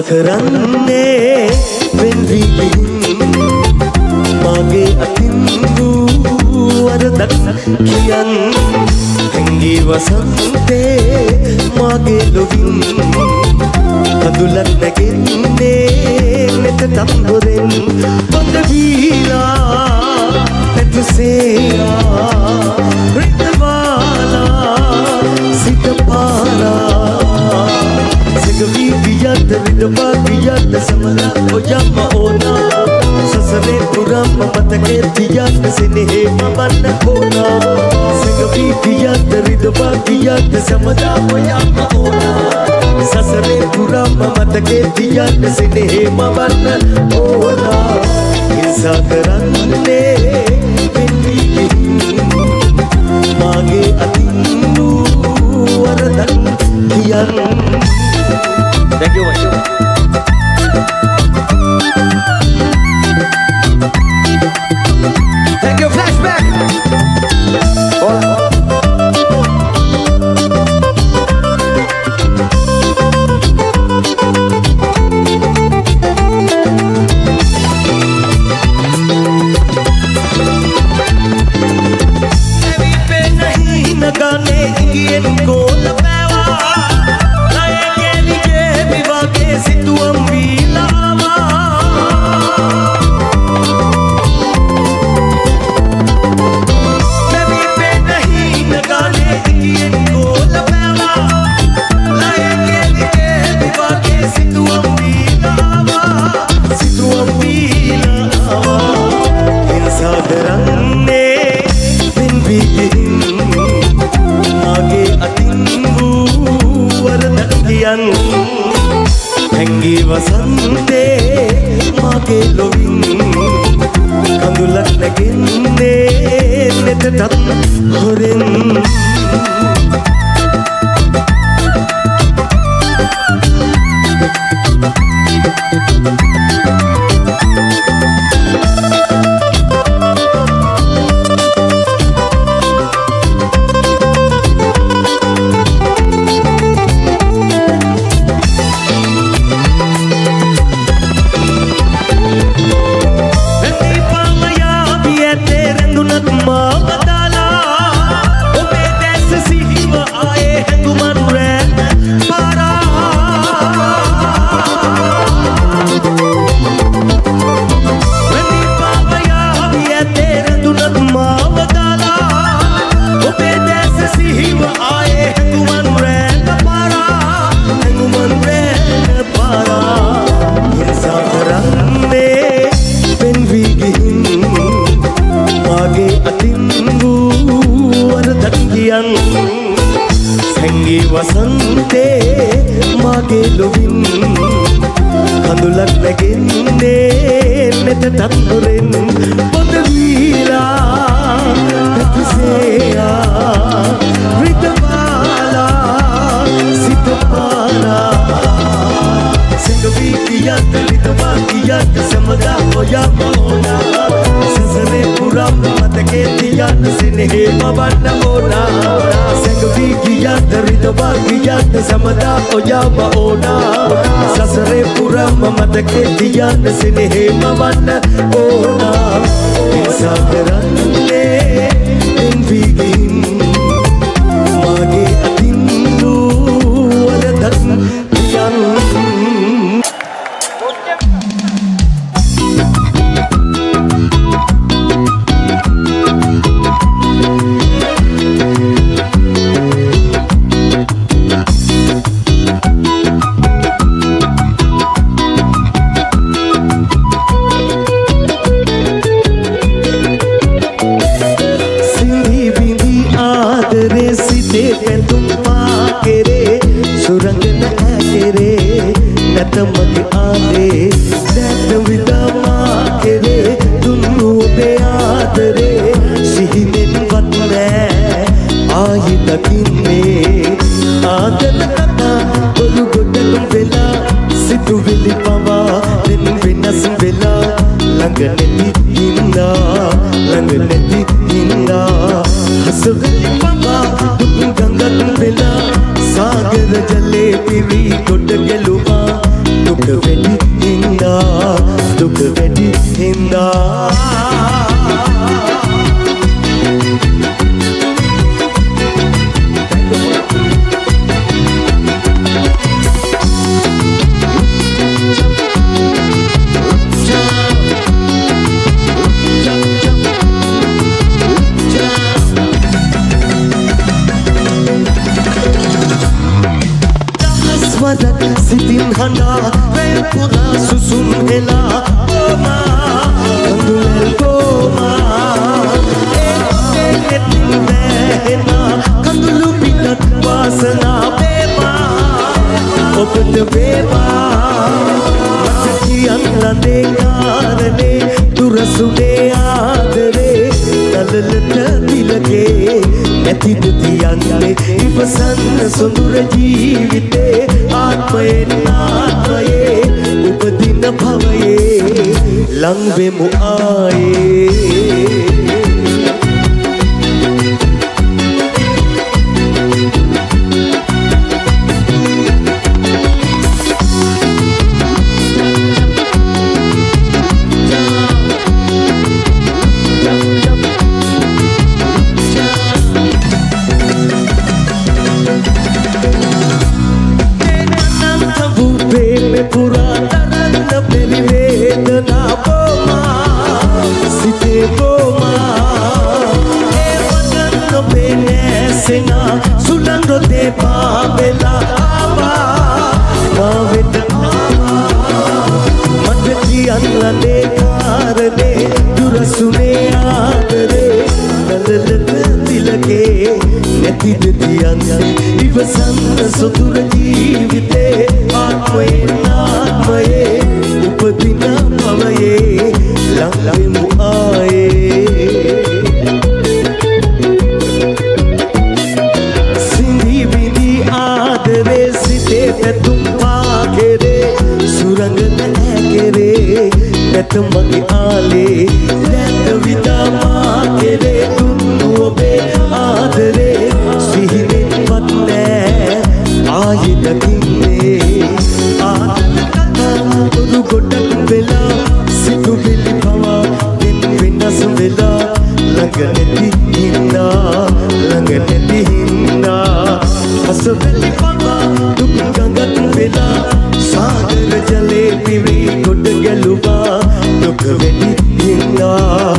කරන්නේ වෙන් වී ගිහින් මාගේ අතින් වූ වරදක් කියන් හැංගී වසන්තේ මාගේ ලොවින් කඳුලක් නැගෙන්නේ මෙත තම්බුරෙන් පොත වීලා පැතුසේයා රිතවාලා සිතපාලා සෙගවී ගියත් රිදවා ගියත් සමලා ඔයම ඕනා සසරේ පුරාම මතකේ තියත් සිනෙහි මවන්න ඕනා සෙගවී ගියත් රිදවා ගියත් සමලා ඔයම ඕනා සසරේ පුරාම මතකේ තියත් සිනෙහි මවන්න ඕනා හිංසා කරන්නේ මාගේ අතින් වූ වරදක් කියන්. Thank you, Mashu. Thank you, Flashback. හැංගී වසන්තේ මාගේ ලොවින් කඳුලක් නැගෙන්නේ මෙතටත් හොරෙන් හැංගී වසන්තේ මාගේ ලොවින් කඳුලක් නැගෙන්නේ මෙතටත් හොරෙන් පොත වීලා පැතුසේයා රිතවාලා සිතපාලා සෙගවී ගියත් රිතවා ගියත් සමදා ඔයම ඕනා සසරේ පුරාම මතකේ තියත් සිනෙහි මවන්න ඕනා සෙගවී ගියත් රිතවා ගියත් සමදා ඔයම ඕනා සසරේ පුරාම මතකේ තියත් සිනෙහි මවන්න ඕනා හිංසා කරන්නේ එන්වී ගිහින් මාගේ අතින් වූ වරදක් කියන්. मगे आले सैन विदामा केरे दुन्नु बेआदरे सिहिनेन वत्ने आयि दकिन्ने आदल कथा बोलु गोडल वेला सितुविलि पवा देन वेनस वेला ළඟ නැති හින්දා හසුගලි පවා දුක් ගඟක් වෙලා सागर जले पिरी गुड गेलुआ दुख දුක වැඩි හින්දා සිතින් හඬා වැය පුරා සුසුම් හෙලා ඕමා කඳුලැල් ගෝමා ඒ නෙතින් වැහෙනා කඳුළු පිටත් වාසනා වේවා ඔබට වේවා මට කියන්න ලඳේ කාරණේ දුරසුනේ ආදරේ නලලට තිලකේ නැතිද තියන්නේ ඉවසන්න සොඳුර ජීවිතේ ආත්මයෙන් ආත්මයේ උපදින භවයේ ලං වෙමු ආයේ ඉවසන්න සොඳුර ජීවිතේ ආත්මයෙන් ආත්මයේ උපදින භවයේ ලං වෙමු ආයේ සිඳි විඳි ආදරේ සිතේ පැතුම් පාකෙරේ සුරංගන ඇකෙරේ නැත මගේ ආලේ නැත විදා මා කෙරේ දුන්නු ඔබේ ආදරේ සිහිනෙන්වත් නෑ ආයෙ දකින්නේ ආදර කතා උරු ගොඩක් වෙලා සිතුවිලි පවා වෙනස් වෙලා ළඟ නැති හින්දා හසවැලි පවා දුක් ගඟක් වෙලා සාගර ජලේ පිරි ගොඩ ගැලුවා දුක වැඩි හින්දා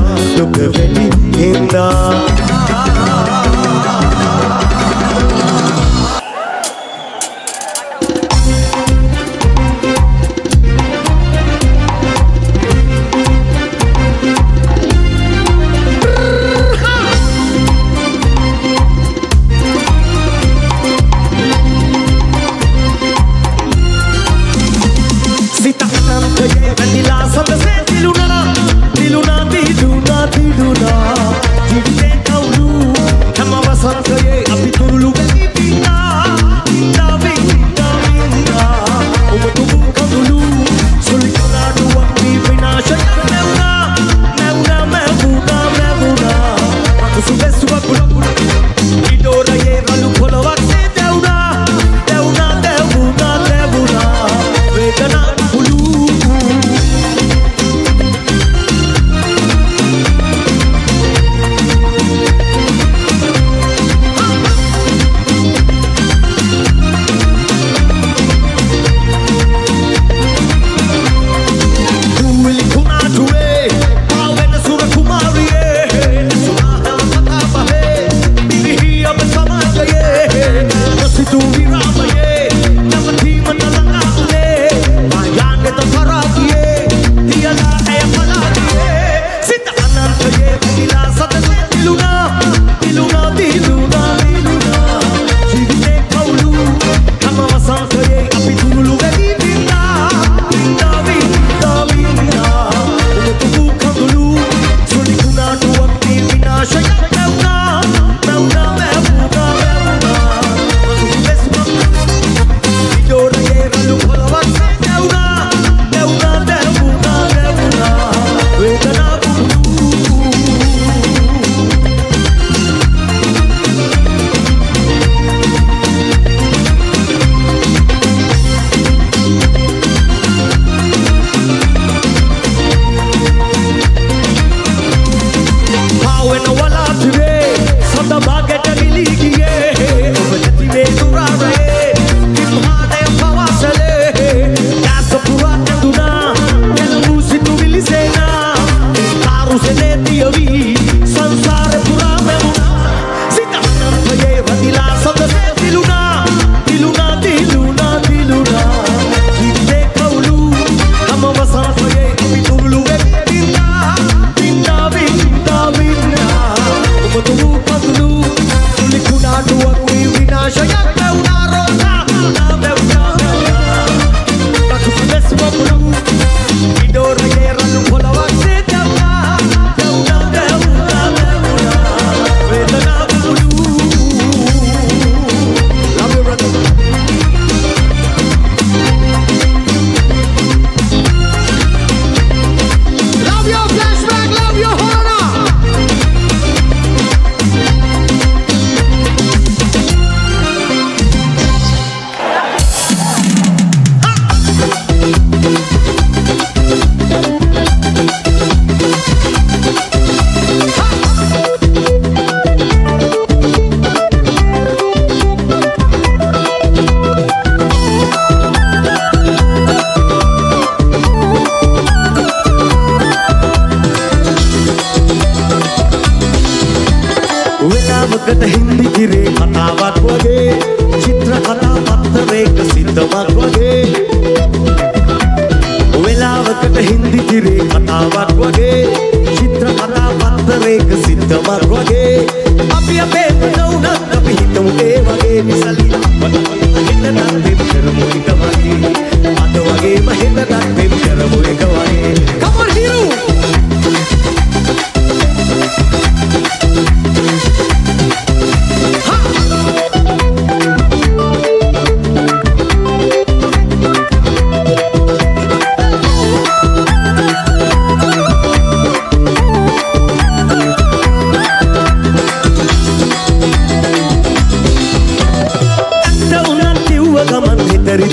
Diluna, diluna, diluna, diluna, diluna, diluna. වෙලාවකට හින්දි තිරේ කතාවක් වගේ චිත්‍ර කතා පත්තරයක සිද්ධමක් වගේ වෙලාවකට හින්දි තිරේ කතාවක් වගේ චිත්‍ර කතා පත්තරයක සිද්ධමක් වගේ අපි අපේ වුණත් අපි හිතමු ඒ වගේ නිසලි හිතට දෙම් කරමු එක වගේ අද වගේම හිතට දෙම් කරමු එක වගේ Come on Hiru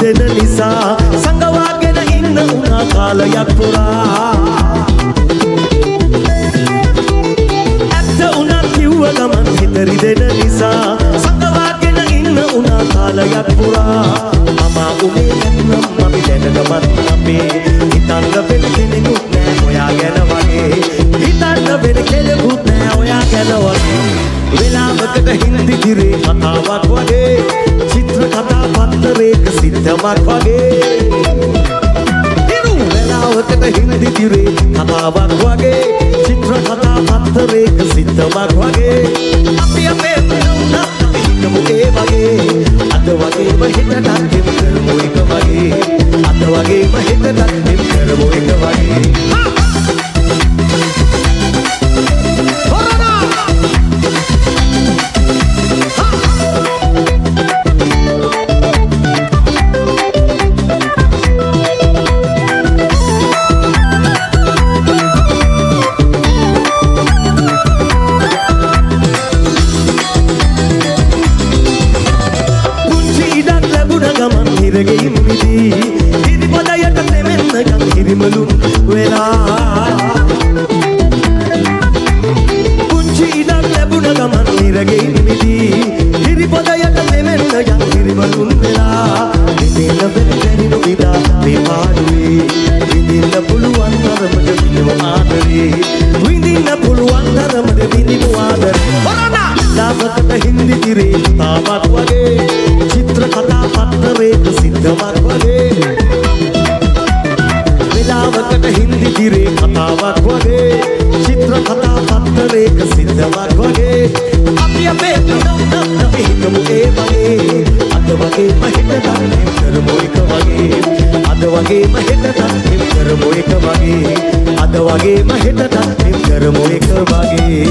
දෙන නිසා සංගවාගෙන ඉන්න උනා කාලයක් පුරා ඇත්ත උනත් කිව්ව ගමන් හිතරි දෙන නිසා සංගවාගෙන ඉන්න උනා කාලයක් පුරා මම උනේ නැත්නම් අපි දැනගමත් අපේ හිතන්න වෙන කෙනෙකුත් නෑ ඔයා ගැන වගේ හිතන්න වෙන කෙනෙකුත් නෑ ඔයා ගැන වගේ වෙලාවකට හින්දි තිරේ කතාවක් වගේ චිත්‍ර කතා පත්තරයක සිද්ධමක් වගේ වෙලාවකට හින්දි තිරේ කතාවක් වගේ චිත්‍ර කතා පත්තරයක සිද්ධමක් වගේ අපි අපේ වුණත් අපි හිතමු ඒ වගේ අද වගේම හිතට දෙම් කරමු එක වගේ අද වගේම හිතට දෙම් කරමු එක වගේ හිරගෙයින් මිදී හිරිපොදයට තෙමෙන්න යන් හිරිමලුන් වෙලා පුංචි ඉඩක් ලැබුණ ගමන් හිරගෙයින් මිදී හිරිපොදයට තෙමෙන්න යන් හිරිමලුන් වෙලා විඳින්න බැරි නොවිදා මේ පාඩුවේ විඳින්න පුළුවන් තරමට විඳිනු ආදරේ විඳින්න පුළුවන් තරමට විඳිනු ආදරේ ලාභකට හින්දි තිරේ තාවත් වගේ චිත්‍ර කතා පත්තරයක සිද්ධමක් වගේ වෙලාවකට හින්දි තිරේ කතාවක් වගේ චිත්ර කතා පත්තරයක සිද්ධමක් වගේ අපි අපේ වුණත් අපි හිතමු ඒ වගේ අද වගේම හිතට දෙම් කරමු එක වගේ අද වගේම හිතට දෙම් කරමු එක වගේ අද වගේම හිතට දෙම් කරමු එක වගේ